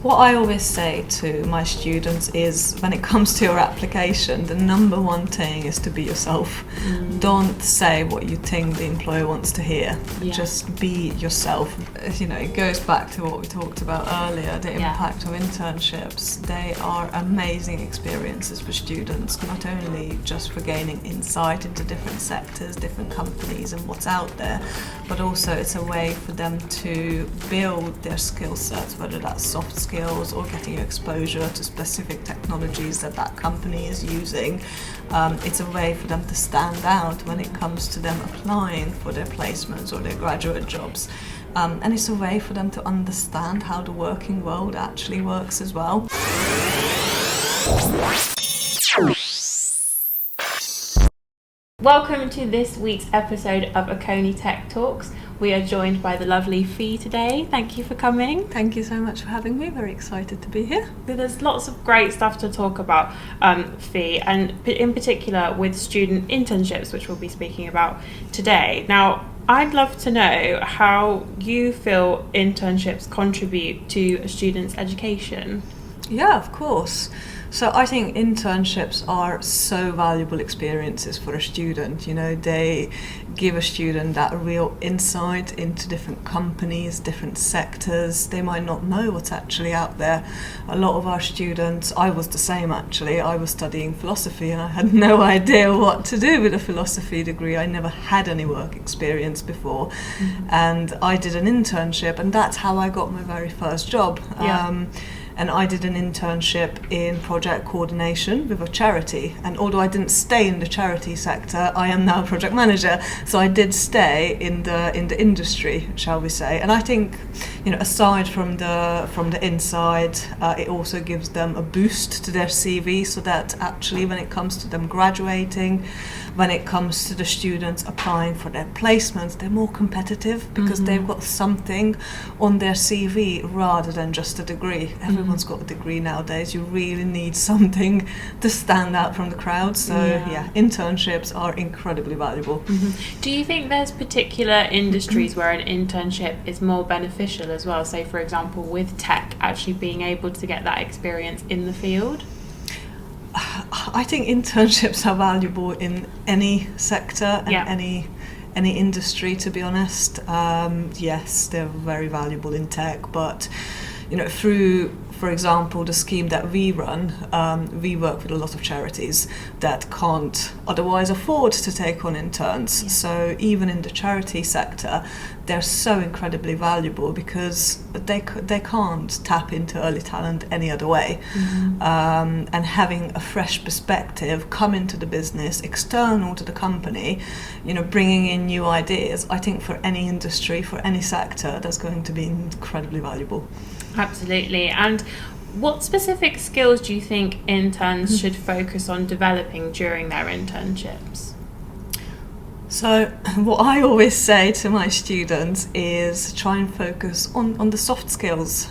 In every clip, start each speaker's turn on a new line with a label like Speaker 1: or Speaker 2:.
Speaker 1: What I always say to my students is, when it comes to your application, the number one thing is to be yourself. Don't say what you think the employer wants to hear. Just be yourself. You know, it goes back to what we talked about earlier, the impact of internships. They are amazing experiences for students, not only just for gaining insight into different sectors, different companies and what's out there, but also it's a way for them to build their skill sets, whether that's soft skills or getting exposure to specific technologies that company is using. It's a way for them to stand out when it comes to them applying for their placements or their graduate jobs. And it's a way for them to understand how the working world actually works as well.
Speaker 2: Welcome to this week's episode of Akoni Tech Talks. We are joined by the lovely Fi today. Thank you for coming.
Speaker 1: Thank you so much for having me. Very excited to be here.
Speaker 2: There's lots of great stuff to talk about, Fi, and in particular with student internships, which we'll be speaking about today. Now, I'd love to know how you feel internships contribute to a student's education.
Speaker 1: Yeah, of course. So I think internships are so valuable experiences for a student. You know, they give a student that real insight into different companies, different sectors. They might not know what's actually out there. A lot of our students, I was the same actually, I was studying philosophy and I had no idea what to do with a philosophy degree. I never had any work experience before. And I did an internship, and that's how I got my very first job. And I did an internship in project coordination with a charity. And although I didn't stay in the charity sector, I am now a project manager. So I did stay in the industry, shall we say. And I think, you know, aside from the inside, it also gives them a boost to their CV, so that actually when it comes to them graduating, when it comes to the students applying for their placements, they're more competitive because they've got something on their CV rather than just a degree. Everyone's got a degree nowadays. You really need something to stand out from the crowd. So internships are incredibly valuable.
Speaker 2: Do you think there's particular industries where an internship is more beneficial as well? Say, for example, with tech, actually being able to get that experience in the field?
Speaker 1: I think internships are valuable in any sector and any industry, to be honest. Yes, they're very valuable in tech, but you know, through, for example, the scheme that we run, we work with a lot of charities that can't otherwise afford to take on interns. So even in the charity sector, they're so incredibly valuable because they can't tap into early talent any other way. And having a fresh perspective come into the business, external to the company, you know, bringing in new ideas, I think for any industry, for any sector, that's going to be incredibly valuable. Absolutely.
Speaker 2: And what specific skills do you think interns should focus on developing during their internships?
Speaker 1: So what I always say to my students is try and focus on the soft skills.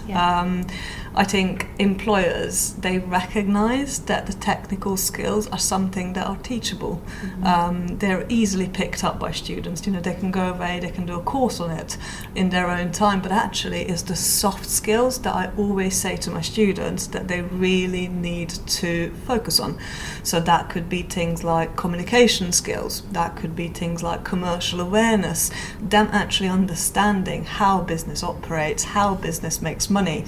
Speaker 1: I think employers, they recognise that the technical skills are something that are teachable. They're easily picked up by students. You know, they can go away, they can do a course on it in their own time, but actually it's the soft skills that I always say to my students that they really need to focus on. So that could be things like communication skills, that could be things like commercial awareness, them actually understanding how business operates, how business makes money,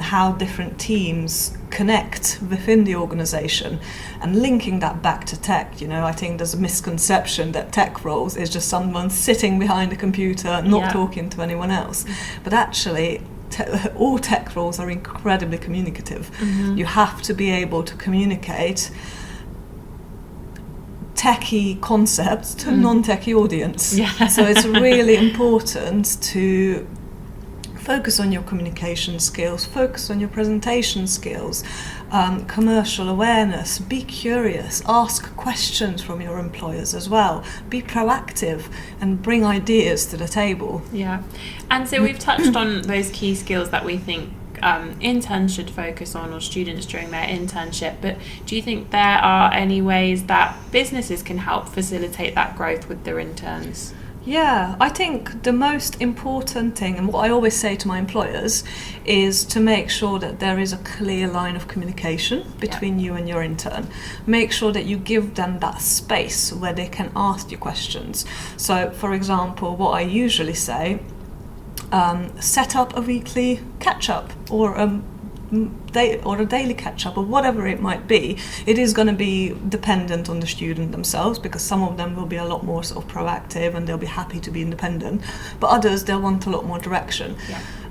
Speaker 1: how different teams connect within the organization, and linking that back to tech. You know, I think there's a misconception that tech roles is just someone sitting behind a computer not talking to anyone else, but actually all tech roles are incredibly communicative. You have to be able to communicate techie concepts to a non-techie audience. So it's really important to focus on your communication skills, focus on your presentation skills, commercial awareness, be curious, ask questions from your employers as well, be proactive and bring ideas to the table.
Speaker 2: And so we've touched on those key skills that we think interns should focus on, or students during their internship, but do you think there are any ways that businesses can help facilitate that growth with their interns?
Speaker 1: Yeah, I think the most important thing, and what I always say to my employers, is to make sure that there is a clear line of communication between you and your intern. Make sure that you give them that space where they can ask you questions. So, for example, what I usually say, set up a weekly catch-up or a daily catch-up or whatever it might be. It is going to be dependent on the student themselves, because some of them will be a lot more sort of proactive and they'll be happy to be independent, but others, they'll want a lot more direction.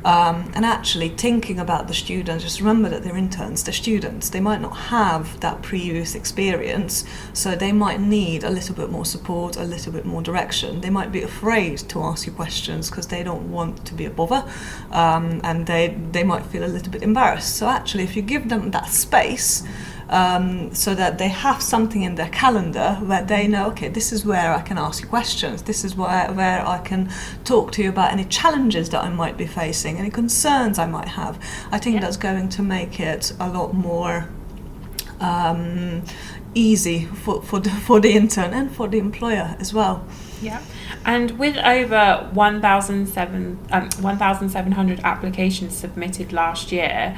Speaker 1: And actually thinking about the students, just remember that they're interns, they're students. They might not have that previous experience, so they might need a little bit more support, a little bit more direction. They might be afraid to ask you questions because they don't want to be a bother, and they might feel a little bit embarrassed. So actually, if you give them that space, so that they have something in their calendar where they know, okay, this is where I can ask you questions, this is where I can talk to you about any challenges that I might be facing, any concerns I might have. I think that's going to make it a lot more easy for the intern and for the employer as well.
Speaker 2: Yeah. And with over 1,700 applications submitted last year,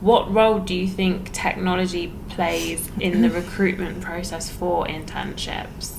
Speaker 2: what role do you think technology plays in the recruitment process for internships?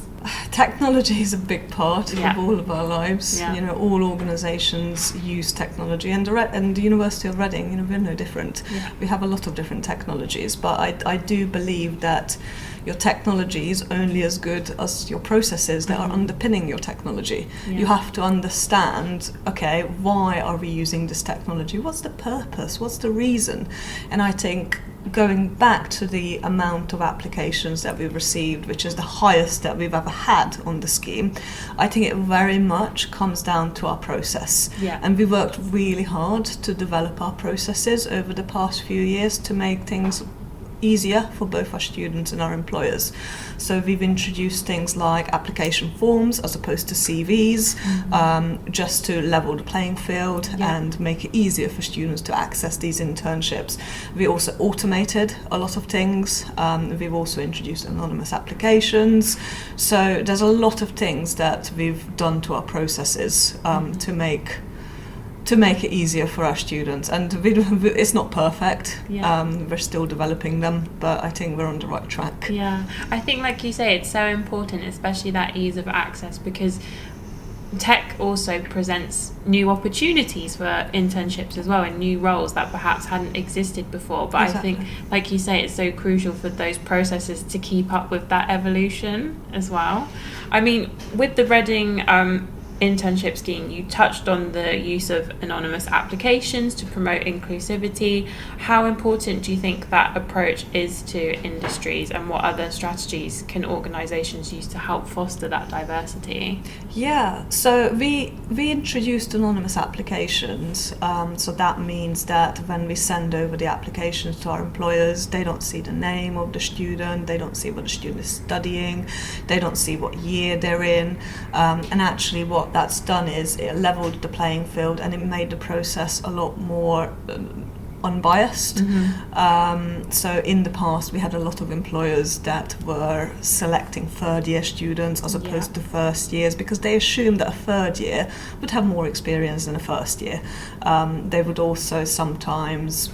Speaker 1: Technology is a big part of all of our lives. You know, all organisations use technology, and the University of Reading, you know, we're no different. We have a lot of different technologies, but I do believe that your technology is only as good as your processes that are underpinning your technology. You have to understand, okay, why are we using this technology? What's the purpose? What's the reason? And I think going back to the amount of applications that we've received, which is the highest that we've ever had on the scheme, I think it very much comes down to our process. And we worked really hard to develop our processes over the past few years to make things easier for both our students and our employers. So we've introduced things like application forms as opposed to CVs, just to level the playing field and make it easier for students to access these internships. We also automated a lot of things. We've also introduced anonymous applications. So there's a lot of things that we've done to our processes to make it easier for our students, and it's not perfect. We're still developing them, but I think we're on the right track.
Speaker 2: I think, like you say, it's so important, especially that ease of access, because tech also presents new opportunities for internships as well, and new roles that perhaps hadn't existed before. But I think, like you say, it's so crucial for those processes to keep up with that evolution as well. I mean, with the Reading internship scheme, you touched on the use of anonymous applications to promote inclusivity. How important do you think that approach is to industries, and what other strategies can organisations use to help foster that diversity?
Speaker 1: So we introduced anonymous applications, so that means that when we send over the applications to our employers, they don't see the name of the student, they don't see what the student is studying, they don't see what year they're in, and actually what that's done is it leveled the playing field, and it made the process a lot more unbiased. So in the past we had a lot of employers that were selecting third year students as opposed to first years, because they assumed that a third year would have more experience than a first year. They would also sometimes,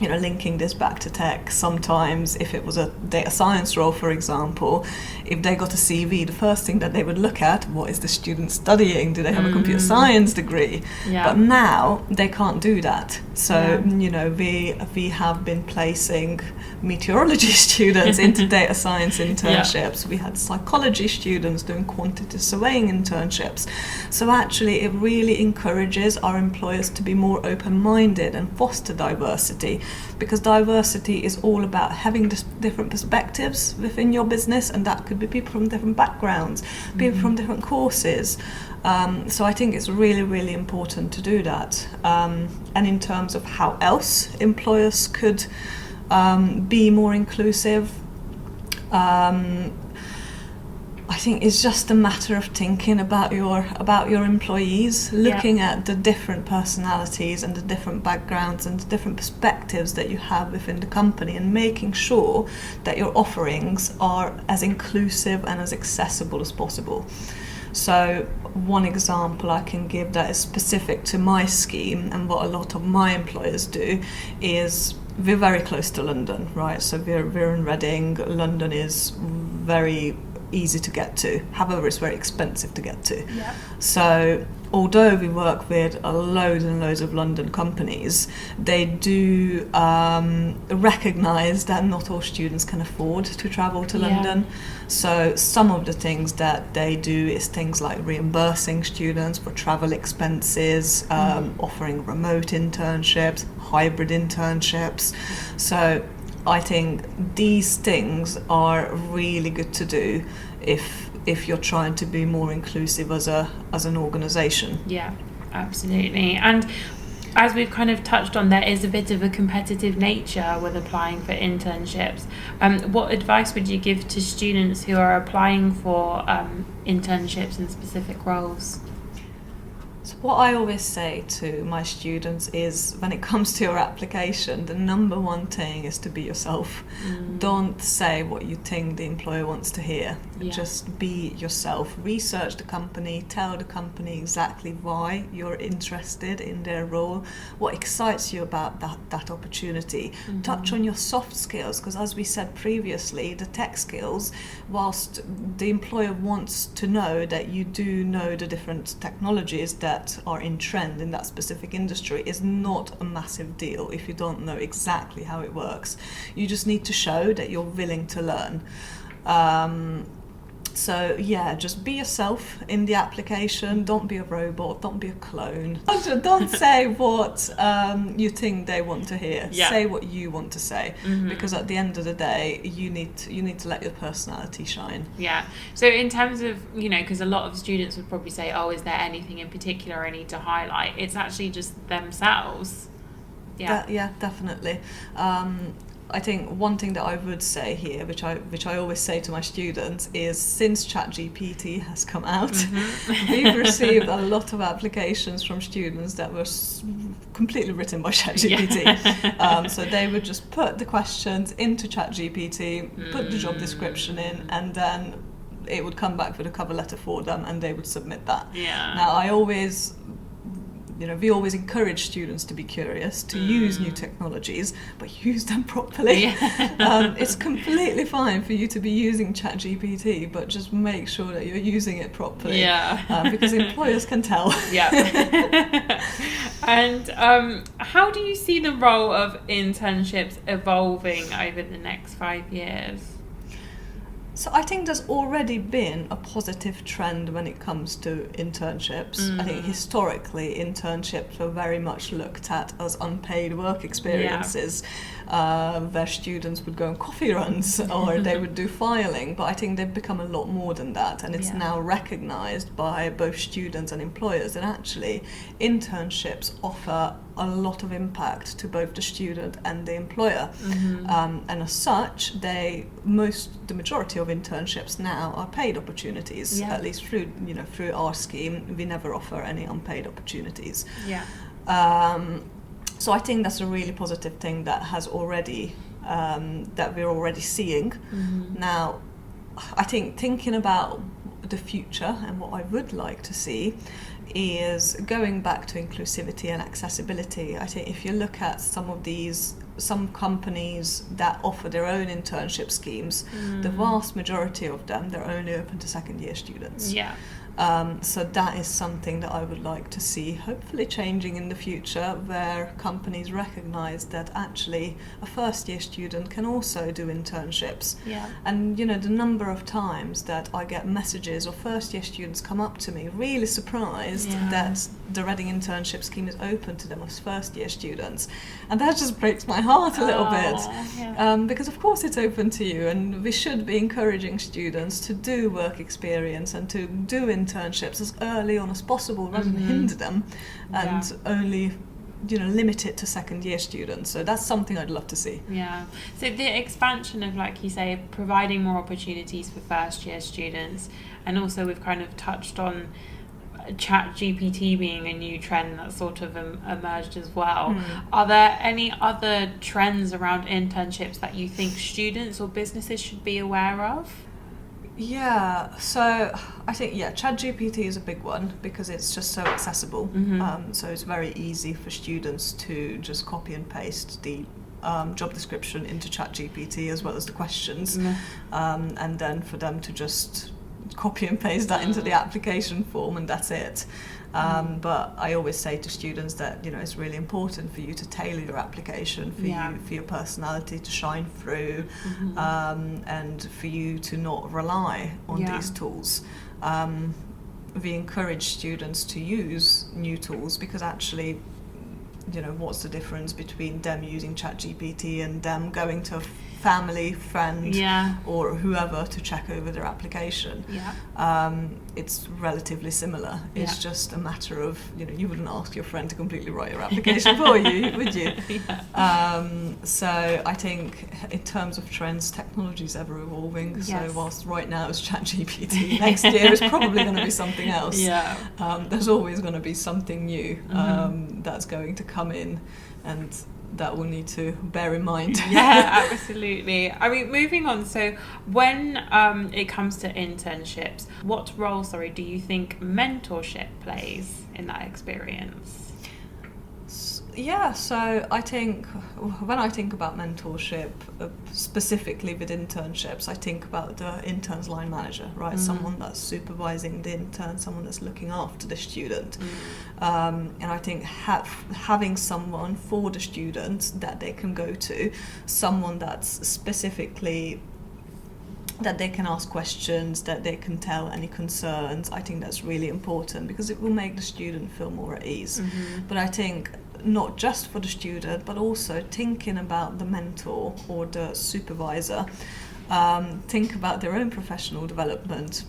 Speaker 1: you know, linking this back to tech, sometimes if it was a data science role, for example, if they got a CV, the first thing that they would look at, what is the student studying? Do they have a computer science degree? But now they can't do that. So, you know, we have been placing meteorology students into data science internships. We had psychology students doing quantity surveying internships. So actually it really encourages our employers to be more open-minded and foster diversity, because diversity is all about having different perspectives within your business, and that could be people from different backgrounds, people from different courses. So I think it's really, really important to do that. And in terms of how else employers could be more inclusive, I think it's just a matter of thinking about your employees, looking at the different personalities and the different backgrounds and the different perspectives that you have within the company, and making sure that your offerings are as inclusive and as accessible as possible. So one example I can give that is specific to my scheme and what a lot of my employers do is we're very close to London, right? So we're in Reading. London is very easy to get to. However, it's very expensive to get to.
Speaker 2: Yeah.
Speaker 1: So although we work with loads and loads of London companies, they do recognise that not all students can afford to travel to London. So some of the things that they do is things like reimbursing students for travel expenses, offering remote internships, hybrid internships. So I think these things are really good to do if you're trying to be more inclusive as an organisation.
Speaker 2: Yeah, absolutely. And as we've kind of touched on, there is a bit of a competitive nature with applying for internships. What advice would you give to students who are applying for internships in specific roles?
Speaker 1: So what I always say to my students is when it comes to your application, the number one thing is to be yourself. Don't say what you think the employer wants to hear. Just be yourself. Research the company, tell the company exactly why you're interested in their role, what excites you about that opportunity. Touch on your soft skills, because as we said previously, the tech skills, whilst the employer wants to know that you do know the different technologies that are in trend in that specific industry, is not a massive deal if you don't know exactly how it works. You just need to show that you're willing to learn. So yeah, just be yourself in the application. Don't be a robot. Don't be a clone. Don't say what you think they want to hear. Say what you want to say, because at the end of the day, you need to let your personality shine.
Speaker 2: Yeah. So in terms of, because a lot of students would probably say, oh, is there anything in particular I need to highlight? It's actually just themselves.
Speaker 1: Yeah, definitely. I think one thing that I would say here, which I always say to my students, is since ChatGPT has come out, we've received a lot of applications from students that were completely written by ChatGPT. So they would just put the questions into ChatGPT, put the job description in, and then it would come back with a cover letter for them, and they would submit that.
Speaker 2: Yeah.
Speaker 1: Now, we always encourage students to be curious, to use new technologies, but use them properly. It's completely fine for you to be using ChatGPT, but just make sure that you're using it properly. Because employers can tell.
Speaker 2: And how do you see the role of internships evolving over the next 5 years?
Speaker 1: So I think there's already been a positive trend when it comes to internships. I think historically internships were very much looked at as unpaid work experiences, where students would go on coffee runs or they would do filing, but I think they've become a lot more than that, and it's now recognised by both students and employers that actually internships offer a lot of impact to both the student and the employer. And as such, the majority of internships now are paid opportunities. At least through our scheme, we never offer any unpaid opportunities. So I think that's a really positive thing that has already that we're already seeing. Now, I think thinking about the future and what I would like to see is going back to inclusivity and accessibility. I think if you look at some companies that offer their own internship schemes, the vast majority of them, they're only open to second year students. So that is something that I would like to see hopefully changing in the future, where companies recognise that actually a first year student can also do internships. And the number of times that I get messages or first year students come up to me really surprised that the Reading internship scheme is open to them as first year students, and that just breaks my heart a little bit, because of course it's open to you, and we should be encouraging students to do work experience and to do internships as early on as possible, rather than hinder them and only limit it to second year students. So that's something I'd love to see.
Speaker 2: So the expansion of, like you say, providing more opportunities for first year students, and also we've kind of touched on ChatGPT being a new trend that sort of emerged as well. Are there any other trends around internships that you think students or businesses should be aware of?
Speaker 1: Yeah, so I think, ChatGPT is a big one because it's just so accessible. So it's very easy for students to just copy and paste the job description into ChatGPT as well as the questions, and then for them to just copy and paste that into the application form, and that's it. But I always say to students that it's really important for you to tailor your application for your personality to shine through, and for you to not rely on these tools. We encourage students to use new tools because actually, what's the difference between them using ChatGPT and them going to a family, friend, or whoever to check over their application? It's relatively similar. It's just a matter of, you wouldn't ask your friend to completely write your application for you, would you? So I think in terms of trends, technology is ever evolving. So whilst right now it's ChatGPT, next year is probably going to be something else. There's always going to be something new that's going to come in, and that we'll need to bear in mind.
Speaker 2: Absolutely. I mean, moving on, so when it comes to internships, what role, do you think mentorship plays in that experience?
Speaker 1: So I think when I think about mentorship, specifically with internships, I think about the intern's line manager, right? Someone that's supervising the intern, someone that's looking after the student. And I think having someone for the student that they can go to, someone that's specifically that they can ask questions, that they can tell any concerns, I think that's really important because it will make the student feel more at ease. But I think not just for the student, but also thinking about the mentor or the supervisor, think about their own professional development.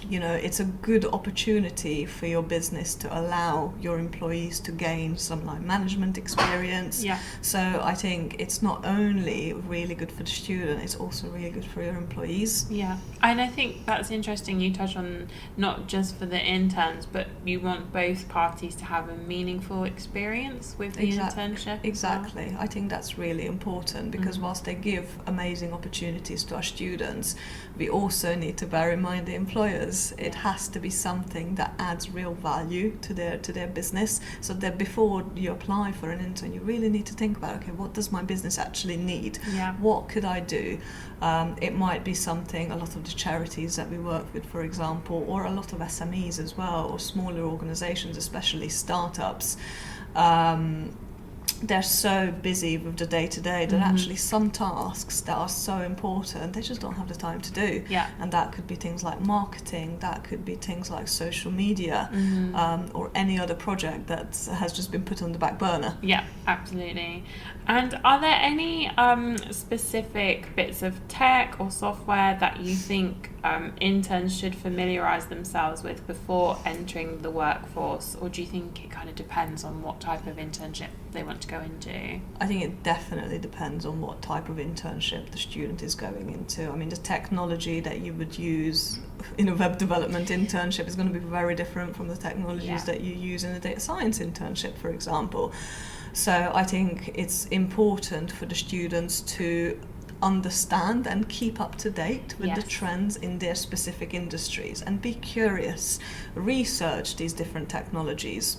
Speaker 1: It's a good opportunity for your business to allow your employees to gain some line management experience. So I think it's not only really good for the student, it's also really good for your employees.
Speaker 2: And I think that's interesting you touch on not just for the interns, but you want both parties to have a meaningful experience with the internship.
Speaker 1: Exactly. I think that's really important because whilst they give amazing opportunities to our students, we also need to bear in mind the employers. It has to be something that adds real value to their business, so that before you apply for an intern, you really need to think about, okay, what does my business actually need? What could I do? It might be something, a lot of the charities that we work with, for example, or a lot of SMEs as well, or smaller organizations, especially startups. They're so busy with the day-to-day that actually some tasks that are so important, they just don't have the time to do. And that could be things like marketing, that could be things like social media, or any other project that has just been put on the back burner.
Speaker 2: Absolutely. And are there any specific bits of tech or software that you think interns should familiarise themselves with before entering the workforce, or do you think it kind of depends on what type of internship they want to go into?
Speaker 1: I think it definitely depends on what type of internship the student is going into. I mean, the technology that you would use in a web development internship is going to be very different from the technologies that you use in a data science internship, for example. So I think it's important for the students to understand and keep up to date with the trends in their specific industries and be curious, research these different technologies,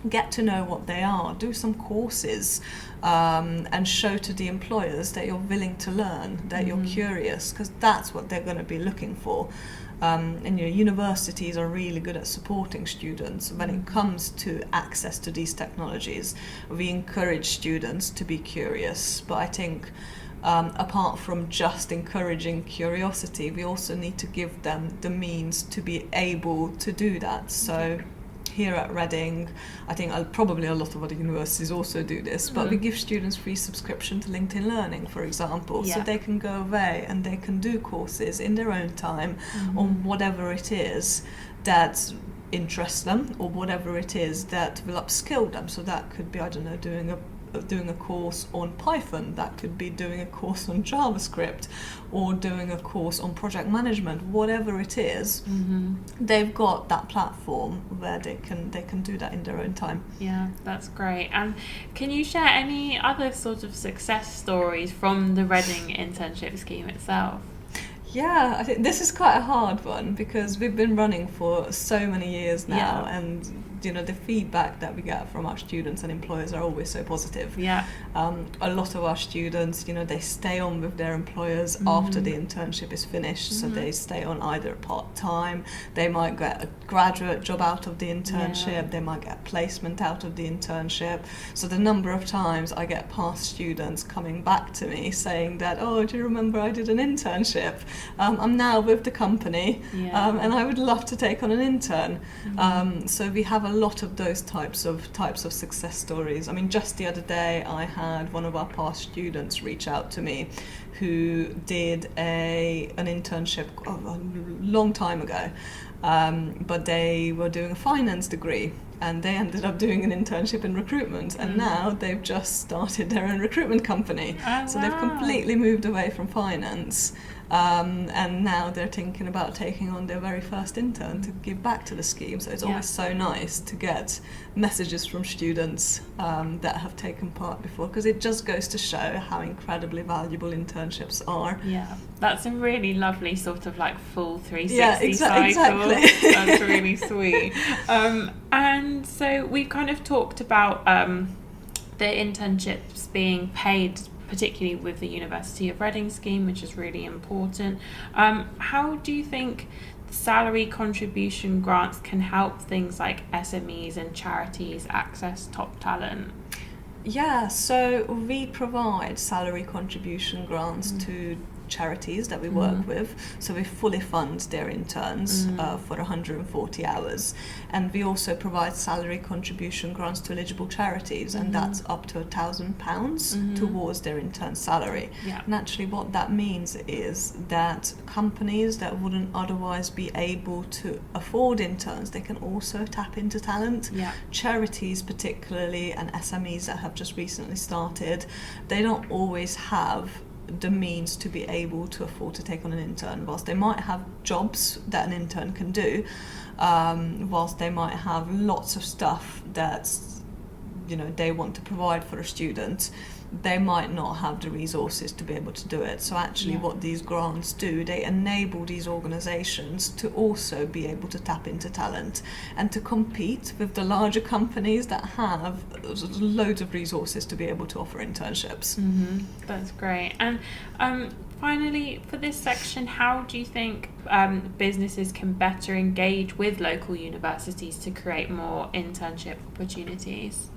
Speaker 1: get to know what they are, do some courses, and show to the employers that you're willing to learn, that you're curious, because that's what they're going to be looking for. And universities are really good at supporting students when it comes to access to these technologies. We encourage students to be curious, but I think apart from just encouraging curiosity, we also need to give them the means to be able to do that. So here at Reading, I think probably a lot of other universities also do this, but we give students free subscription to LinkedIn Learning, for example, so they can go away and they can do courses in their own time on whatever it is that interests them or whatever it is that will upskill them. So that could be, I don't know, doing a course on Python, that could be doing a course on JavaScript, or doing a course on project management, whatever it is. They've got that platform where they can do that in their own time.
Speaker 2: That's great. And can you share any other sort of success stories from the Reading internship scheme itself?
Speaker 1: Yeah, I think this is quite a hard one because we've been running for so many years now, and the feedback that we get from our students and employers are always so positive. A lot of our students, they stay on with their employers after the internship is finished, so they stay on either part-time, they might get a graduate job out of the internship, they might get placement out of the internship. So the number of times I get past students coming back to me saying that, oh, do you remember I did an internship? I'm now with the company, and I would love to take on an intern. So we have a lot of those types of success stories. I mean, just the other day I had one of our past students reach out to me who did an internship a long time ago, but they were doing a finance degree, and they ended up doing an internship in recruitment, and now they've just started their own recruitment company. So they've completely moved away from finance, and now they're thinking about taking on their very first intern to give back to the scheme. So it's always so nice to get messages from students that have taken part before, because it just goes to show how incredibly valuable internships are.
Speaker 2: That's a really lovely sort of like full 360 cycle.
Speaker 1: Exactly.
Speaker 2: That's really sweet. And so we've kind of talked about the internships being paid, particularly with the University of Reading scheme, which is really important. How do you think salary contribution grants can help things like SMEs and charities access top talent?
Speaker 1: So we provide salary contribution grants to charities that we work with, so we fully fund their interns for 140 hours, and we also provide salary contribution grants to eligible charities, and that's up to £1,000 towards their intern salary. And actually what that means is that companies that wouldn't otherwise be able to afford interns, they can also tap into talent. Charities particularly, and SMEs that have just recently started, they don't always have the means to be able to afford to take on an intern. Whilst they might have jobs that an intern can do, whilst they might have lots of stuff that's they want to provide for a student, they might not have the resources to be able to do it. So actually what these grants do, they enable these organisations to also be able to tap into talent and to compete with the larger companies that have loads of resources to be able to offer internships.
Speaker 2: That's great. And finally, for this section, how do you think businesses can better engage with local universities to create more internship opportunities?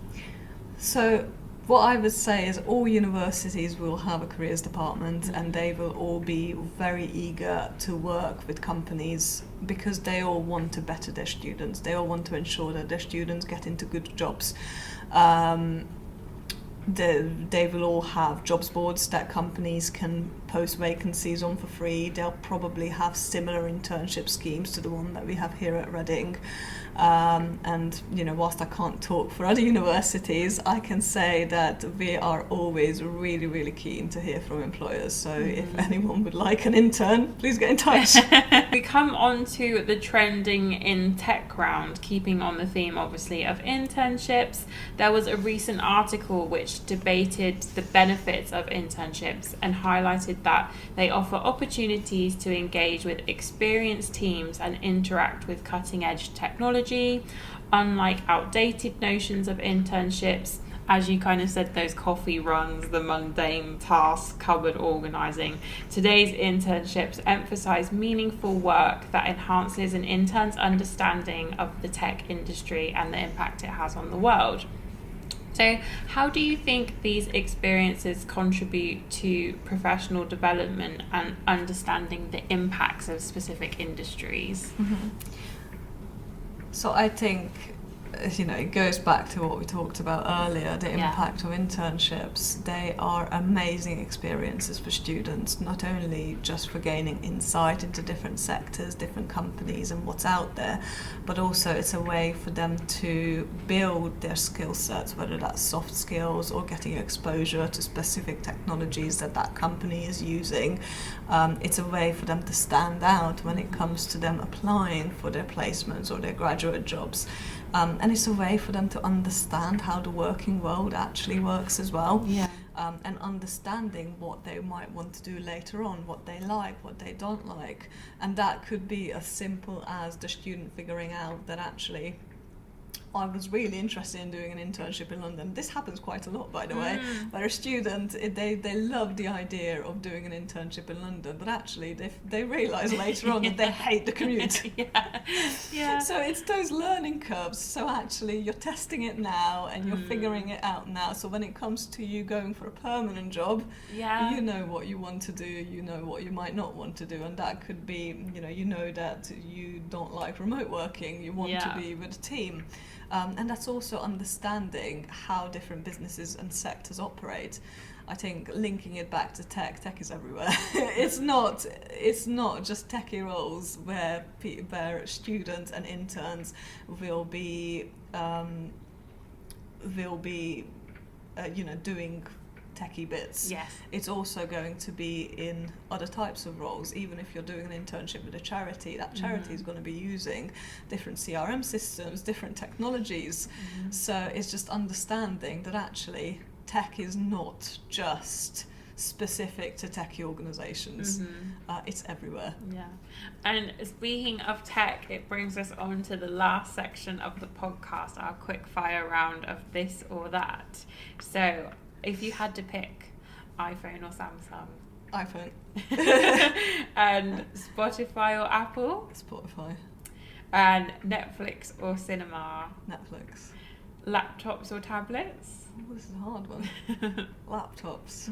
Speaker 2: So what I would say is all universities will have a careers department, and they will all be very eager to work with companies because they all want to better their students. They all want to ensure that their students get into good jobs. They will all have jobs boards that companies can post vacancies on for free. They'll probably have similar internship schemes to the one that we have here at Reading. And whilst I can't talk for other universities, I can say that we are always really, really keen to hear from employers. So if anyone would like an intern, please get in touch. We come on to the trending in tech round, keeping on the theme obviously of internships. There was a recent article which debated the benefits of internships and highlighted that they offer opportunities to engage with experienced teams and interact with cutting-edge technology. Unlike outdated notions of internships, as you kind of said, those coffee runs, the mundane tasks, cupboard organising, today's internships emphasise meaningful work that enhances an intern's understanding of the tech industry and the impact it has on the world. So how do you think these experiences contribute to professional development and understanding the impacts of specific industries?
Speaker 1: So I think, it goes back to what we talked about earlier, the impact of internships. They are amazing experiences for students, not only just for gaining insight into different sectors, different companies and what's out there, but also it's a way for them to build their skill sets, whether that's soft skills or getting exposure to specific technologies that company is using. It's a way for them to stand out when it comes to them applying for their placements or their graduate jobs. And it's a way for them to understand how the working world actually works as well.
Speaker 2: Yeah.
Speaker 1: And understanding what they might want to do later on, what they like, what they don't like. And that could be as simple as the student figuring out that actually I was really interested in doing an internship in London. This happens quite a lot, by the way, where a student, they love the idea of doing an internship in London, but actually they realise later on that they hate the commute.
Speaker 2: Yeah.
Speaker 1: So it's those learning curves. So actually you're testing it now and you're figuring it out now. So when it comes to you going for a permanent job, you know what you want to do, you know what you might not want to do, and that could be, you know that you don't like remote working, you want to be with a team. And that's also understanding how different businesses and sectors operate. I think linking it back to tech is everywhere. It's not just techie roles where students and interns will be doing techie bits.
Speaker 2: Yes.
Speaker 1: It's also going to be in other types of roles. Even if you're doing an internship with a charity, that charity is going to be using different CRM systems, different technologies. So it's just understanding that actually tech is not just specific to techie organisations. It's everywhere.
Speaker 2: Yeah. And speaking of tech, it brings us on to the last section of the podcast, our quick fire round of this or that. So if you had to pick iPhone or Samsung?
Speaker 1: iPhone.
Speaker 2: And Spotify or Apple?
Speaker 1: Spotify.
Speaker 2: And Netflix or cinema?
Speaker 1: Netflix.
Speaker 2: Laptops or tablets?
Speaker 1: Oh, this is a hard one. Laptops.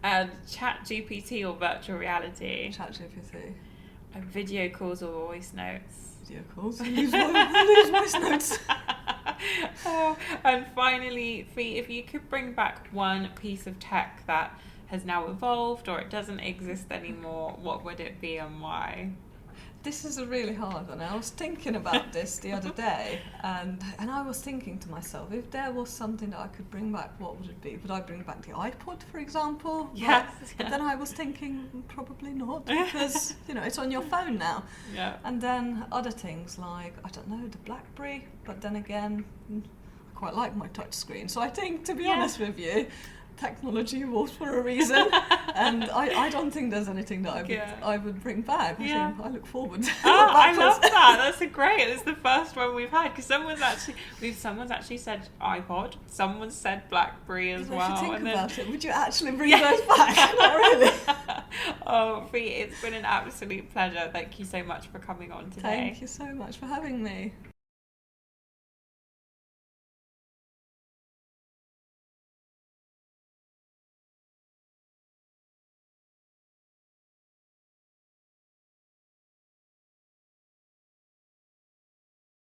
Speaker 2: And ChatGPT or virtual reality?
Speaker 1: ChatGPT.
Speaker 2: And video calls or voice notes?
Speaker 1: Video calls. Use voice notes.
Speaker 2: And finally, Fee, if you could bring back one piece of tech that has now evolved or it doesn't exist anymore, what would it be and why?
Speaker 1: This is a really hard one. I was thinking about this the other day, and I was thinking to myself, if there was something that I could bring back, what would it be? Would I bring back the iPod, for example?
Speaker 2: Yes.
Speaker 1: But then I was thinking, probably not, because it's on your phone now.
Speaker 2: Yeah.
Speaker 1: And then other things like, I don't know, the BlackBerry. But then again, I quite like my touch screen. So I think, to be honest with you, technology evolves for a reason, and I don't think there's anything that I would bring back. I look forward to
Speaker 2: I love that. That's great. It's the first one we've had, because someone's actually said iPod, someone said BlackBerry as well.
Speaker 1: If you think about it, would you actually bring those back? Not really.
Speaker 2: Oh, Fee, it's been an absolute pleasure. Thank you so much for coming on today.
Speaker 1: Thank you so much for having me.